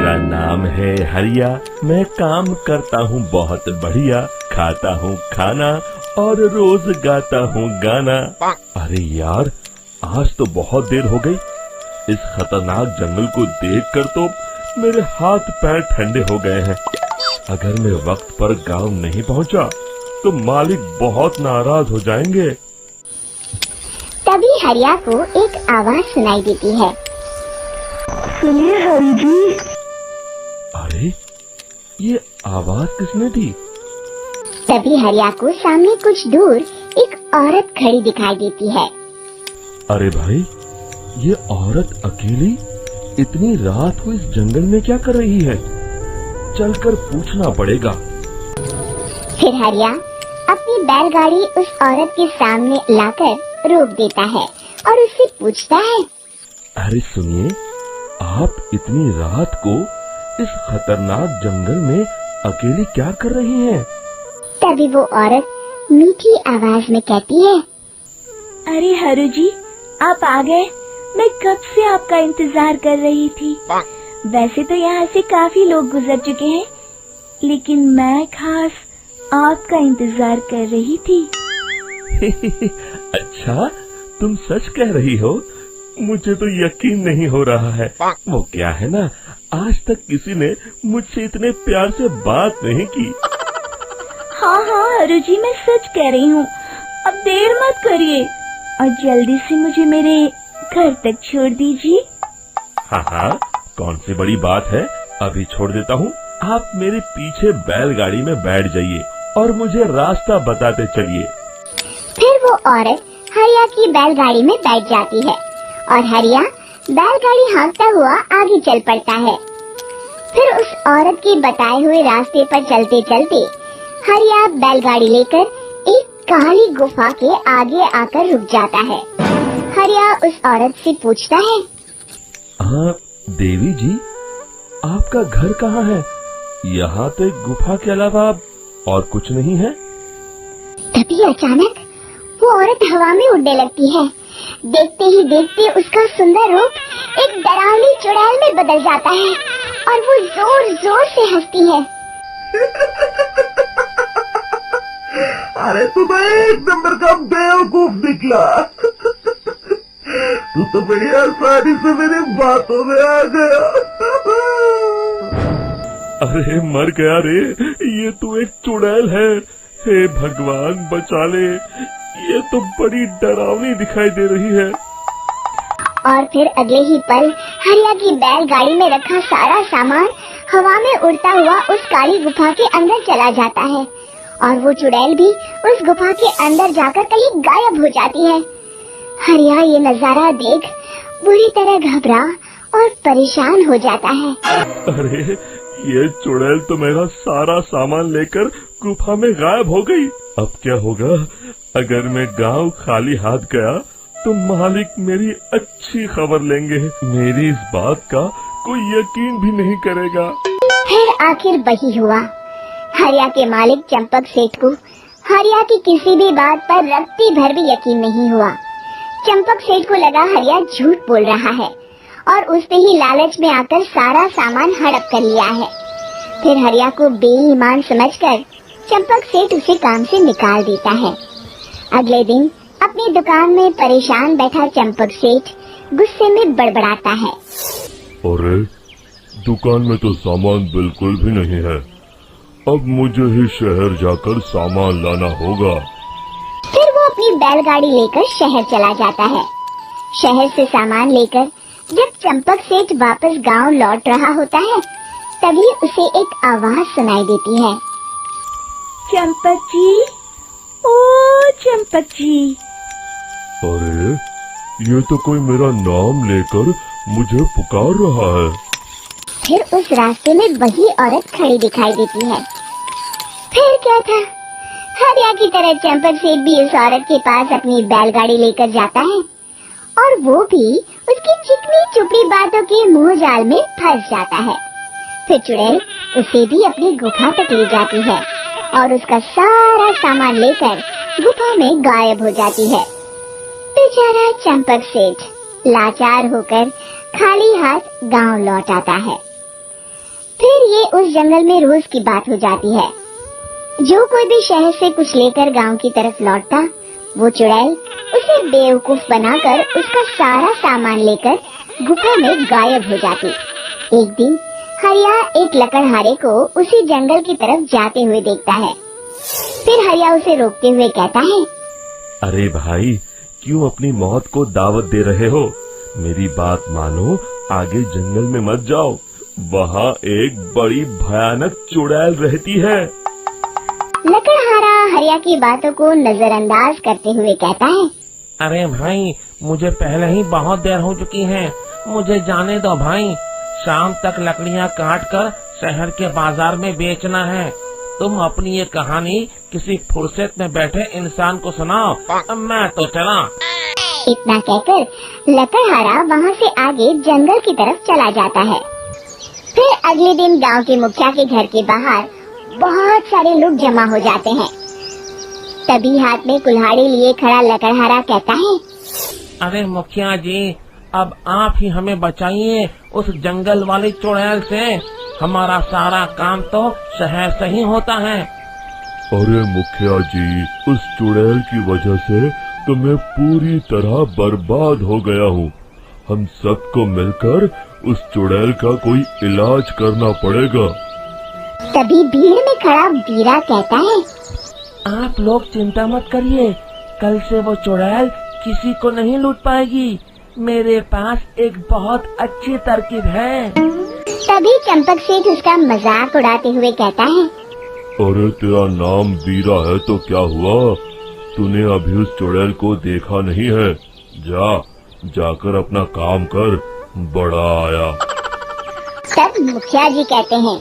मेरा नाम है हरिया, मैं काम करता हूँ बहुत बढ़िया, खाता हूँ खाना और रोज गाता हूँ गाना। अरे यार, आज तो बहुत देर हो गई। इस खतरनाक जंगल को देखकर तो मेरे हाथ पैर ठंडे हो गए हैं। अगर मैं वक्त पर गांव नहीं पहुंचा तो मालिक बहुत नाराज हो जाएंगे। तभी हरिया को एक आवाज सुनाई देती है। सुनिए हरि जी। अरे, ये आवाज किसने दी? तभी हरिया को सामने कुछ दूर एक औरत खड़ी दिखाई देती है। अरे भाई, ये औरत अकेली इतनी रात को इस जंगल में क्या कर रही है? चलकर पूछना पड़ेगा। फिर हरिया अपनी बैलगाड़ी उस औरत के सामने लाकर रोक देता है और उससे पूछता है। अरे सुनिए, आप इतनी रात को इस खतरनाक जंगल में अकेली क्या कर रही हैं? तभी वो औरत मीठी आवाज में कहती है। अरे हरु जी, आप आ गए। मैं कब से आपका इंतजार कर रही थी। वैसे तो यहाँ से काफी लोग गुजर चुके हैं, लेकिन मैं खास आपका इंतजार कर रही थी। अच्छा, तुम सच कह रही हो? मुझे तो यकीन नहीं हो रहा है। वो क्या है ना, आज तक किसी ने मुझसे इतने प्यार से बात नहीं की। हाँ हाँ हरु जी, मैं सच कह रही हूँ। अब देर मत करिए और जल्दी से मुझे मेरे घर तक छोड़ दीजिए। हाँ हाँ, कौन सी बड़ी बात है, अभी छोड़ देता हूँ। आप मेरे पीछे बैलगाड़ी में बैठ जाइए और मुझे रास्ता बताते चलिए। फिर वो औरत हरिया की बैलगाड़ी में बैठ जाती है और हरिया बैलगाड़ी हाँकता हुआ आगे चल पड़ता है। फिर उस औरत के बताए हुए रास्ते पर चलते चलते हरिया बैलगाड़ी लेकर एक काली गुफा के आगे आकर रुक जाता है। हरिया उस औरत से पूछता है। हाँ देवी जी, आपका घर कहाँ है? यहाँ तो एक गुफा के अलावा और कुछ नहीं है। तभी अचानक वो औरत हवा में उड़ने लगती है। देखते ही देखते उसका सुंदर रूप एक डरावनी चुड़ैल में बदल जाता है और वो जोर जोर से हंसती है। अरे तू तो एक नंबर का बेवकूफ निकला। तू तो बड़ी आसानी से मेरी बातों में आ गया। अरे मर गया रे, ये तो एक चुड़ैल है। हे भगवान बचा ले, ये तो बड़ी डरावनी दिखाई दे रही है। और फिर अगले ही पल हरिया की बैलगाड़ी में रखा सारा सामान हवा में उड़ता हुआ उस काली गुफा के अंदर चला जाता है और वो चुड़ैल भी उस गुफा के अंदर जाकर कहीं गायब हो जाती है। हरिया ये नजारा देख बुरी तरह घबरा और परेशान हो जाता है। अरे, ये चुड़ैल तो मेरा सारा सामान लेकर गुफा में गायब हो गई। अब क्या होगा? अगर मैं गांव खाली हाथ गया तो मालिक मेरी अच्छी खबर लेंगे। मेरी इस बात का कोई यकीन भी नहीं करेगा। फिर आखिर वही हुआ। हरिया के मालिक चंपक सेठ को हरिया की किसी भी बात पर रत्ती भर भी यकीन नहीं हुआ। चंपक सेठ को लगा हरिया झूठ बोल रहा है और उसने ही लालच में आकर सारा सामान हड़प कर लिया है। फिर हरिया को बेईमान समझकर चंपक सेठ उसे काम से निकाल देता है। अगले दिन अपनी दुकान में परेशान बैठा चंपक सेठ गुस्से में बड़बड़ाता है। अरे, दुकान में तो सामान बिल्कुल भी नहीं है। अब मुझे ही शहर जाकर सामान लाना होगा। फिर वो अपनी बैलगाड़ी लेकर शहर चला जाता है। शहर से सामान लेकर जब चंपक सेठ वापस गांव लौट रहा होता है, तभी उसे एक आवाज सुनाई देती है। चंपक जी, ओ चंपक जी। अरे, ये तो कोई मेरा नाम लेकर मुझे पुकार रहा है। फिर उस रास्ते में वही औरत खड़ी दिखाई देती है। फिर क्या था, हरिया की तरह चंपक सेठ भी उस औरत के पास अपनी बैलगाड़ी लेकर जाता है और वो भी उसकी चिकनी चुपड़ी बातों के मुंह जाल में फंस जाता है। फिर चुड़ैल उसे भी अपनी गुफा तक ले जाती है और उसका सारा सामान लेकर गुफा में गायब हो जाती है। बेचारा चंपक सेठ लाचार होकर खाली हाथ गांव लौट आता है। फिर ये उस जंगल में रोज की बात हो जाती है। जो कोई भी शहर से कुछ लेकर गांव की तरफ लौटता, वो चुड़ैल उसे बेवकूफ बनाकर उसका सारा सामान लेकर गुफा में गायब हो जाती। एक दिन हरिया एक लकड़हारे को उसी जंगल की तरफ जाते हुए देखता है। फिर हरिया उसे रोकते हुए कहता है, अरे भाई, क्यों अपनी मौत को दावत दे रहे हो? मेरी बात मानो, आगे जंगल में मत जाओ। वहाँ एक बड़ी भयानक चुड़ैल रहती है। लकड़हारा हरिया की बातों को नजरअंदाज करते हुए कहता है, अरे भाई, मुझे पहले ही बहुत देर हो चुकी है, मुझे जाने दो भाई। शाम तक लकड़ियाँ काट कर शहर के बाजार में बेचना है। तुम अपनी ये कहानी किसी फुर्सत में बैठे इंसान को सुनाओ, मैं तो चला। इतना कहकर लकड़हारा वहाँ से आगे जंगल की तरफ चला जाता है। फिर अगले दिन गांव के मुखिया के घर के बाहर बहुत सारे लोग जमा हो जाते हैं। तभी हाथ में कुल्हाड़ी लिए खड़ा लकड़हारा कहता है, अरे मुखिया जी, अब आप ही हमें बचाइए उस जंगल वाली चुड़ैल से। हमारा सारा काम तो शहर से ही होता है। अरे मुखिया जी, उस चुड़ैल की वजह से तो मैं पूरी तरह बर्बाद हो गया हूँ। हम सबको मिलकर उस चुड़ैल का कोई इलाज करना पड़ेगा। तभी भीड़ में खड़ा वीरा कहता है, आप लोग चिंता मत करिए, कल से वो चुड़ैल किसी को नहीं लूट पाएगी। मेरे पास एक बहुत अच्छी तरकीब है। तभी चंपक सेठ उसका मजाक उड़ाते हुए कहता है, अरे तेरा नाम वीरा है तो क्या हुआ? तूने अभी उस चुड़ैल को देखा नहीं है? जाकर अपना काम कर, बड़ा आया। तब मुखिया जी कहते हैं,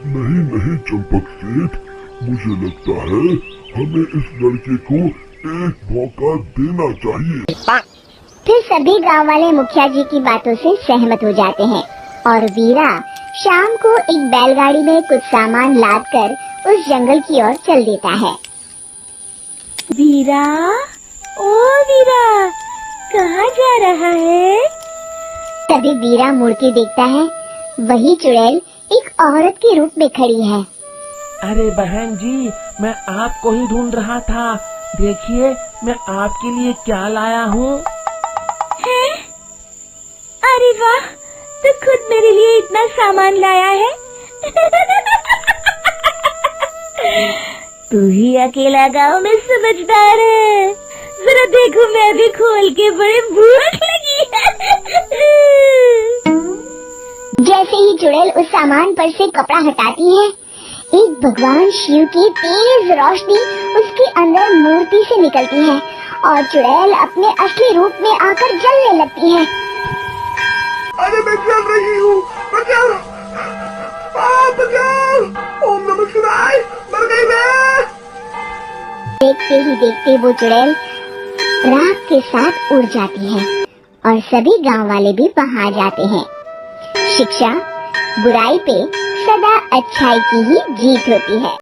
नहीं चंपक सेठ, मुझे लगता है हमें इस लड़के को एक मौका देना चाहिए। फिर सभी गांव वाले मुखिया जी की बातों से सहमत हो जाते हैं और वीरा शाम को एक बैलगाड़ी में कुछ सामान लाद कर उस जंगल की ओर चल देता है। वीरा, ओ वीरा, कहाँ जा रहा है? तभी वीरा मुड़ के देखता है, वही चुड़ैल एक औरत के रूप में खड़ी है। अरे बहन जी, मैं आपको ही ढूंढ रहा था। देखिए, मैं आपके लिए क्या लाया हूँ। अरे वाह, तो खुद मेरे लिए इतना सामान लाया है। तू ही अकेला गांव में समझदार है। जरा देखो, मैं भी खोल के, बड़े भूख लगी है। जैसे ही चुड़ैल उस सामान पर से कपड़ा हटाती है, एक भगवान शिव की तेज रोशनी उसके अंदर मूर्ति से निकलती है और चुड़ैल अपने असली रूप में आकर जलने लगती है। अरे मैं जल रही हूँ, बचाओ! बचाओ! ओम नमः शिवाय, मर गई मैं। देखते ही देखते वो चुड़ैल राख के साथ उड़ जाती है और सभी गांव वाले भी वहां जाते हैं। शिक्षा बुराई पे सदा अच्छाई की ही जीत होती है।